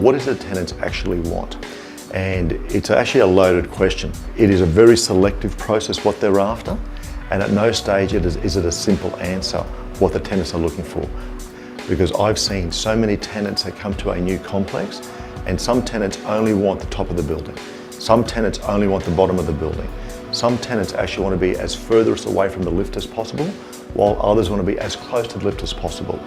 what does the tenants actually want? And it's actually a loaded question. It is a very selective process what they're after, and at no stage is it a simple answer what the tenants are looking for. Because I've seen so many tenants that come to a new complex, and some tenants only want the top of the building. Some tenants only want the bottom of the building. Some tenants actually want to be as furthest away from the lift as possible, while others want to be as close to the lift as possible.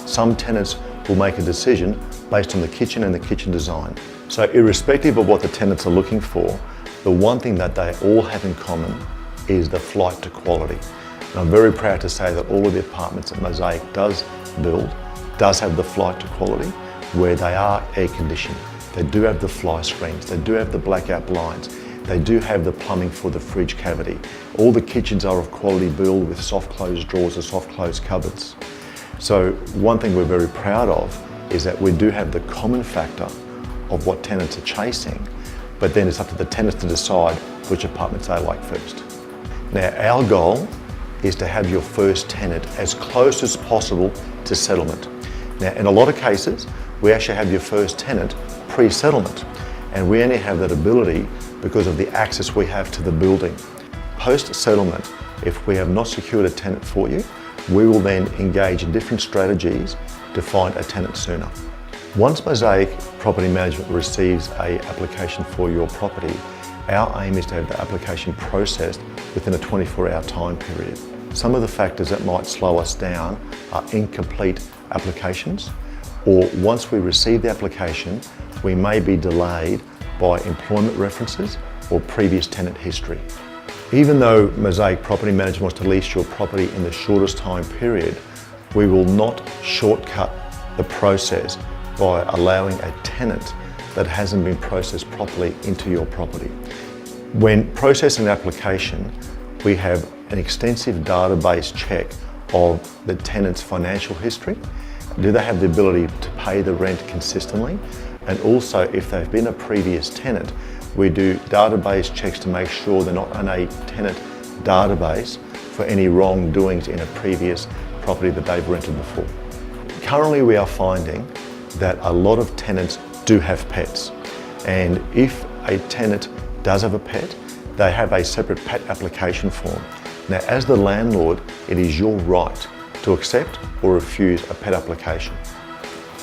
Some tenants will make a decision based on the kitchen and the kitchen design. So irrespective of what the tenants are looking for, the one thing that they all have in common is the flight to quality. And I'm very proud to say that all of the apartments that Mosaic does build does have the flight to quality, where they are air conditioned. They do have the fly screens, they do have the blackout blinds, they do have the plumbing for the fridge cavity. All the kitchens are of quality build with soft closed drawers and soft closed cupboards. So one thing we're very proud of is that we do have the common factor of what tenants are chasing, but then it's up to the tenants to decide which apartments they like first. Now, our goal is to have your first tenant as close as possible to settlement. Now, in a lot of cases, we actually have your first tenant pre-settlement, and we only have that ability because of the access we have to the building. Post-settlement, if we have not secured a tenant for you, we will then engage in different strategies to find a tenant sooner. Once Mosaic Property Management receives an application for your property, our aim is to have the application processed within a 24-hour time period. Some of the factors that might slow us down are incomplete applications, or once we receive the application, we may be delayed by employment references or previous tenant history. Even though Mosaic Property Management wants to lease your property in the shortest time period, we will not shortcut the process by allowing a tenant that hasn't been processed properly into your property. When processing an application, we have an extensive database check of the tenant's financial history. Do they have the ability to pay the rent consistently? And also, if they've been a previous tenant, we do database checks to make sure they're not on a tenant database for any wrongdoings in a previous property that they've rented before. Currently, we are finding that a lot of tenants do have pets, and if a tenant does have a pet, they have a separate pet application form. Now, as the landlord, it is your right to accept or refuse a pet application.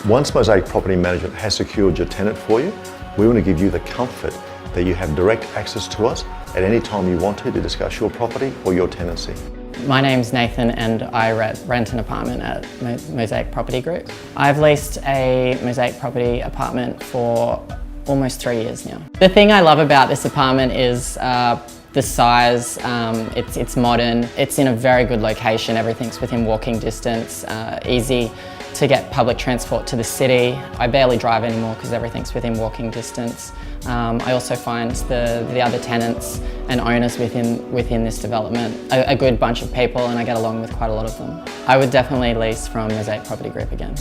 Once Mosaic Property Management has secured your tenant for you, we want to give you the comfort that you have direct access to us at any time you want to discuss your property or your tenancy. My name's Nathan and I rent an apartment at Mosaic Property Group. I've leased a Mosaic Property apartment for almost 3 years now. The thing I love about this apartment is the size. It's modern, it's in a very good location, everything's within walking distance, easy to get public transport to the city. I barely drive anymore because everything's within walking distance. I also find the other tenants and owners within this development a good bunch of people, and I get along with quite a lot of them. I would definitely lease from Mosaic Property Group again.